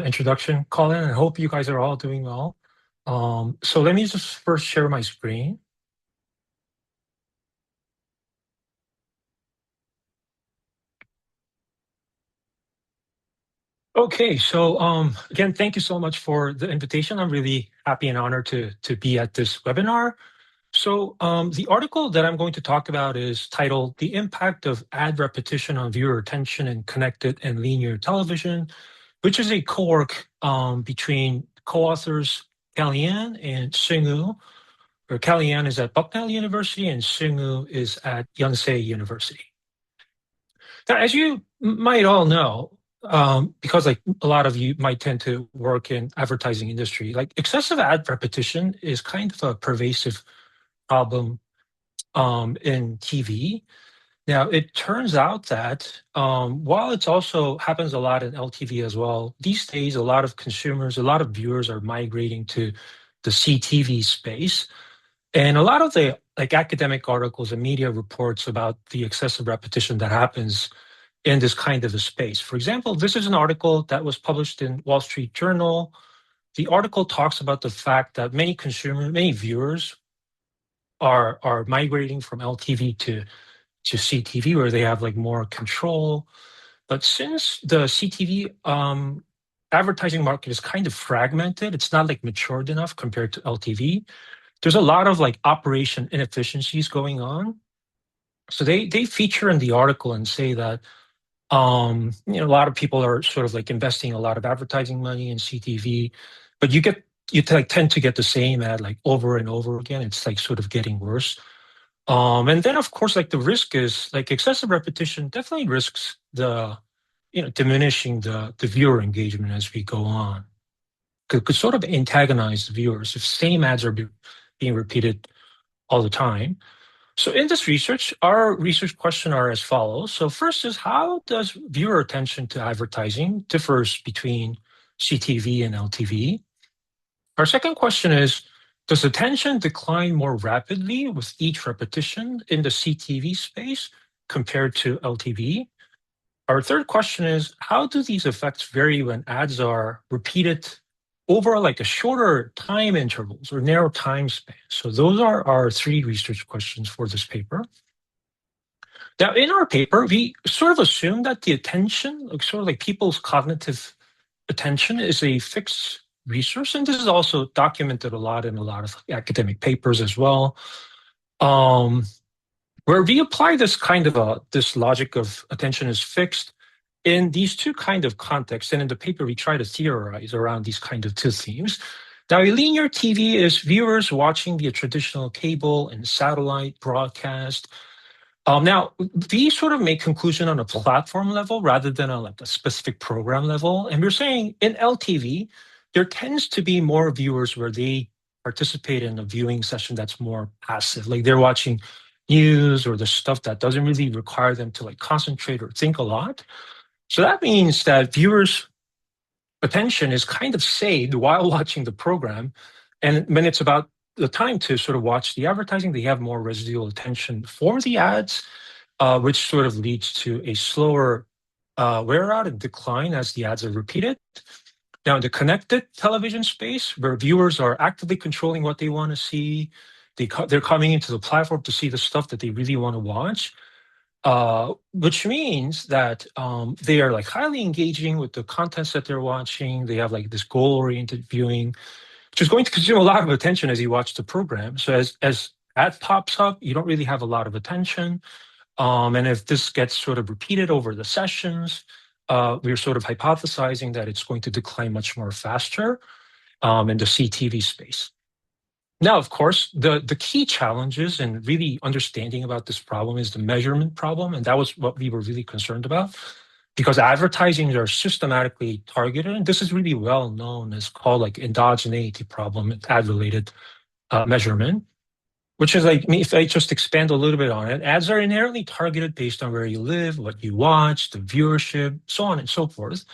Introduction, Colin. I hope you guys are all doing well. So let me just first share my screen. Okay, so again, thank you so much for the invitation. I'm really happy and honored to be at this webinar. So the article that I'm going to talk about is titled "The Impact of Ad Repetition on Viewer Attention in Connected and Linear Television," which is a co-work between co-authors Kellyanne and Singu, where Kellyanne is at Bucknell University and Singu is at Yonsei University. Now, as you might all know, because like a lot of you might tend to work in advertising industry, like excessive ad repetition is kind of a pervasive problem in TV. Now, it turns out that while it's also happens a lot in LTV as well, these days a lot of consumers, a lot of viewers are migrating to the CTV space. And a lot of the like academic articles and media reports about the excessive repetition that happens in this kind of a space. For example, this is an article that was published in Wall Street Journal. The article talks about the fact that many consumers, many viewers are migrating from LTV to CTV where they have like more control. But since the CTV advertising market is kind of fragmented, it's not like matured enough compared to LTV. There's a lot of like operation inefficiencies going on. So they feature in the article and say that a lot of people are sort of like investing a lot of advertising money in CTV, but like tend to get the same ad like over and over again. It's like sort of getting worse. And then of course, like the risk is like excessive repetition definitely risks the diminishing the viewer engagement as we go on. Could sort of antagonize the viewers if same ads are being repeated all the time. So in this research, our research questions are as follows. So first is how does viewer attention to advertising differs between CTV and LTV? Our second question is, does attention decline more rapidly with each repetition in the CTV space compared to LTV? Our third question is, how do these effects vary when ads are repeated over like a shorter time intervals or narrow time span? So those are our three research questions for this paper. Now, in our paper, we sort of assume that the attention, like sort of like people's cognitive attention, is a fixed resource, and this is also documented a lot in a lot of academic papers as well. Where we apply this kind of this logic of attention is fixed in these two kind of contexts, and in the paper we try to theorize around these kind of two themes. Now, a linear TV is viewers watching the traditional cable and satellite broadcast. Now, we sort of make conclusion on a platform level rather than on like a specific program level. And we're saying in LTV, there tends to be more viewers where they participate in a viewing session that's more passive, like they're watching news or the stuff that doesn't really require them to like concentrate or think a lot. So that means that viewers' attention is kind of saved while watching the program. And when it's about the time to sort of watch the advertising, they have more residual attention for the ads, which sort of leads to a slower wear out and decline as the ads are repeated. Now, in the connected television space, where viewers are actively controlling what they want to see, they're coming into the platform to see the stuff that they really want to watch, which means that they are like highly engaging with the contents that they're watching. They have like this goal-oriented viewing, which is going to consume a lot of attention as you watch the program. So as ad pops up, you don't really have a lot of attention. And if this gets sort of repeated over the sessions, we're sort of hypothesizing that it's going to decline much more faster in the CTV space. Now, of course, the key challenges in really understanding about this problem is the measurement problem. And that was what we were really concerned about, because advertising are systematically targeted. And this is really well known as called like endogeneity problem, ad-related measurement, which is like, if I just expand a little bit on it, ads are inherently targeted based on where you live, what you watch, the viewership, so on and so forth.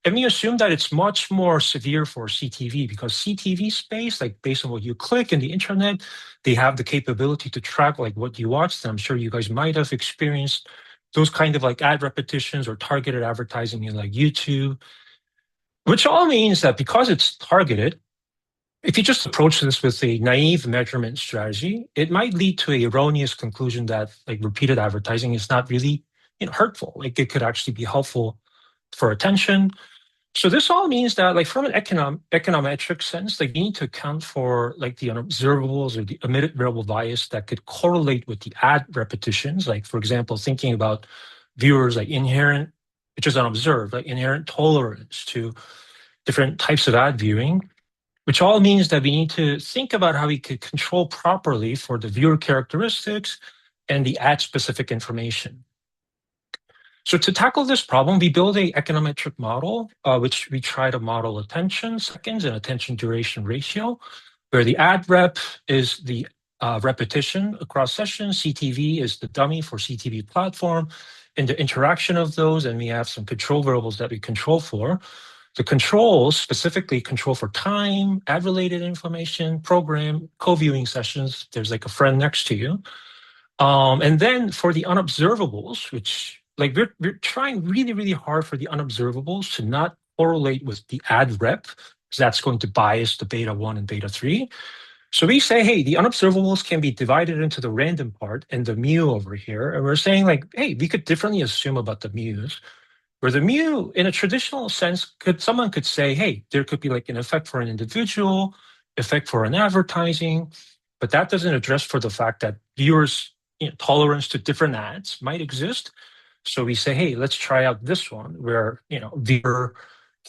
And we assume that it's much more severe for CTV because CTV space, like based on what you click in the internet, they have the capability to track like what you watch. And I'm sure you guys might have experienced those kind of like ad repetitions or targeted advertising in like YouTube. which all means that because it's targeted, if you just approach this with a naive measurement strategy, it might lead to a erroneous conclusion that like repeated advertising is not really hurtful. Like it could actually be helpful for attention. So this all means that like from an econometric sense, like you need to account for like the unobservables or the omitted variable bias that could correlate with the ad repetitions. Like for example, thinking about viewers like inherent, which is unobserved, like inherent tolerance to different types of ad viewing, which all means that we need to think about how we could control properly for the viewer characteristics and the ad specific information. So to tackle this problem, we build a econometric model, which we try to model attention seconds and attention duration ratio, where the ad rep is the repetition across sessions, CTV is the dummy for CTV platform, and the interaction of those, and we have some control variables that we control for. The controls specifically control for time, ad-related information, program, co-viewing sessions. There's like a friend next to you. And then for the unobservables, which like we're trying really, really hard for the unobservables to not correlate with the ad rep, because that's going to bias the beta 1 and beta 3. So we say, hey, the unobservables can be divided into the random part and the mu over here. And we're saying like, hey, we could differently assume about the mu's. Where the mu, in a traditional sense, someone could say, hey, there could be like an effect for an individual, effect for an advertising, but that doesn't address for the fact that viewers' tolerance to different ads might exist. So we say, hey, let's try out this one where viewer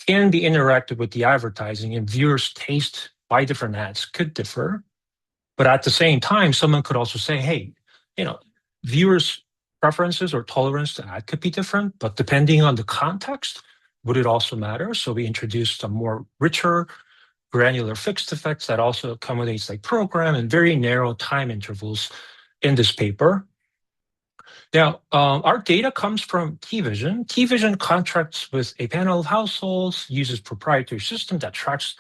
can be interacted with the advertising and viewers' taste by different ads could differ. But at the same time, someone could also say, hey, viewers' preferences or tolerance to ad could be different, but depending on the context, would it also matter? So we introduced some more richer, granular fixed effects that also accommodates like program and very narrow time intervals in this paper. Now, our data comes from T-Vision. T-Vision contracts with a panel of households, uses proprietary system that tracks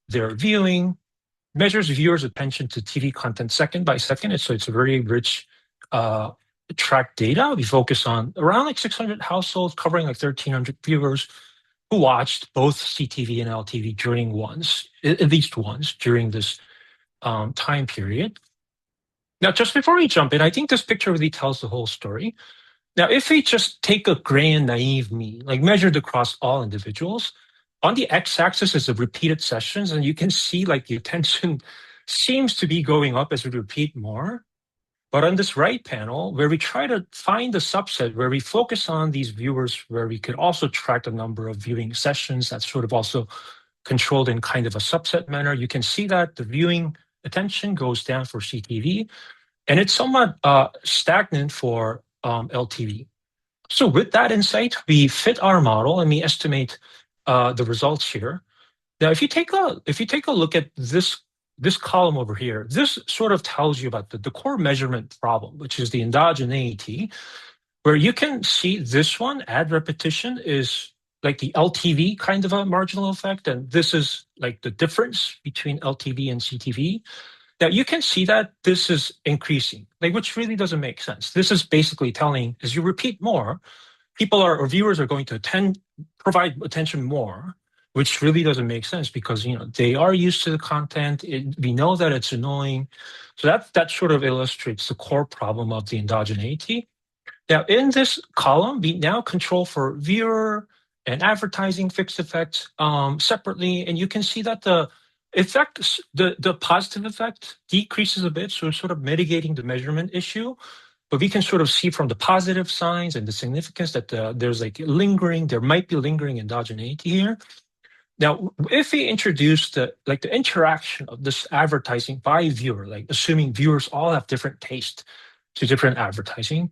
their viewing, measures viewers' attention to TV content second by second. So it's a very rich track data. We focus on around like 600 households covering like 1,300 viewers who watched both CTV and LTV at least once during this time period. Now, just before we jump in, I think this picture really tells the whole story. Now, if we just take a grand naive mean, like measured across all individuals, on the x-axis is the repeated sessions, and you can see like the attention seems to be going up as we repeat more. But on this right panel, where we try to find the subset where we focus on these viewers, where we could also track the number of viewing sessions that's sort of also controlled in kind of a subset manner, you can see that the viewing attention goes down for CTV, and it's somewhat stagnant for LTV. So with that insight, we fit our model and we estimate the results here. Now, if you take a look at this column over here, this sort of tells you about the core measurement problem, which is the endogeneity, where you can see this one, ad repetition, is like the LTV kind of a marginal effect, and this is like the difference between LTV and CTV. Now you can see that this is increasing, like which really doesn't make sense. This is basically telling, as you repeat more, or viewers are going to provide attention more, which really doesn't make sense because they are used to the content. We know that it's annoying, so that sort of illustrates the core problem of the endogeneity. Now, in this column, we now control for viewer and advertising fixed effects separately, and you can see that the effect, the positive effect decreases a bit, so it's sort of mitigating the measurement issue. But we can sort of see from the positive signs and the significance that there's like there might be lingering endogeneity here. Now, if we introduce the interaction of this advertising by viewer, like assuming viewers all have different taste to different advertising,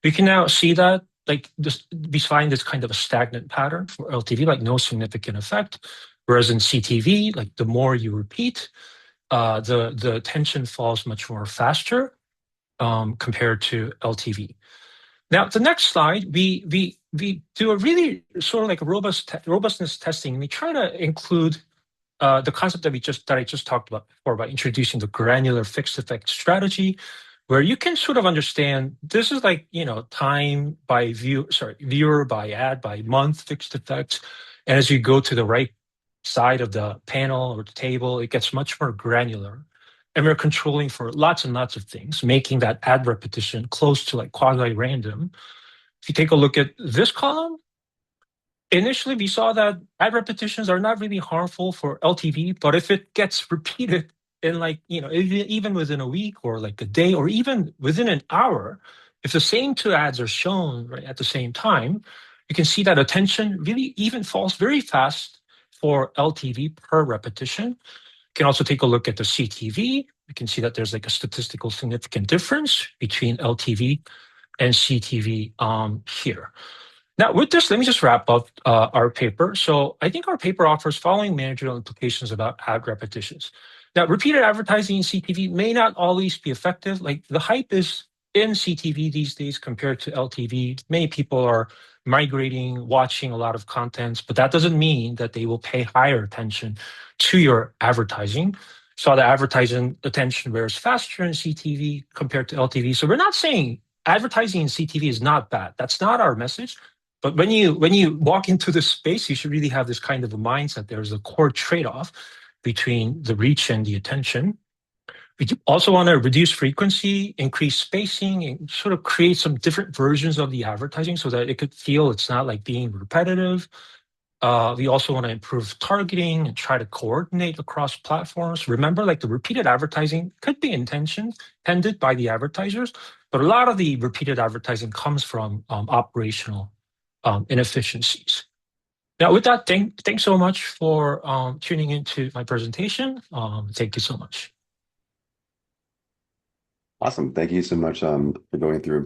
we can now see that we find this kind of a stagnant pattern for LTV, like no significant effect. Whereas in CTV, like the more you repeat, the attention falls much more faster compared to LTV. Now, the next slide, we do a really sort of like a robustness testing. We try to include the concept that I just talked about before, by introducing the granular fixed effect strategy, where you can sort of understand this is like time by viewer by ad by month fixed effects, and as you go to the right side of the panel or the table, it gets much more granular. And we're controlling for lots and lots of things, making that ad repetition close to like quasi-random. If you take a look at this column, initially we saw that ad repetitions are not really harmful for LTV, but if it gets repeated in like, even within a week or like a day or even within an hour, if the same two ads are shown right at the same time, you can see that attention really even falls very fast for LTV per repetition. You can also take a look at the CTV. You can see that there's like a statistical significant difference between LTV and CTV here. Now, with this, let me just wrap up our paper. So I think our paper offers following managerial implications about ad repetitions. Now, repeated advertising in CTV may not always be effective. Like the hype is in CTV these days compared to LTV. Many people are migrating, watching a lot of contents, but that doesn't mean that they will pay higher attention to your advertising. So the advertising attention wears faster in CTV compared to LTV. So we're not saying advertising in CTV is not bad. That's not our message. But when you walk into this space, you should really have this kind of a mindset. There's a core trade-off between the reach and the attention. We also want to reduce frequency, increase spacing, and sort of create some different versions of the advertising so that it could feel it's not like being repetitive. We also want to improve targeting and try to coordinate across platforms. Remember, like the repeated advertising could be intended by the advertisers, but a lot of the repeated advertising comes from operational inefficiencies. Now, with that, thanks so much for tuning into my presentation. Thank you so much. Awesome. Thank you so much for going through and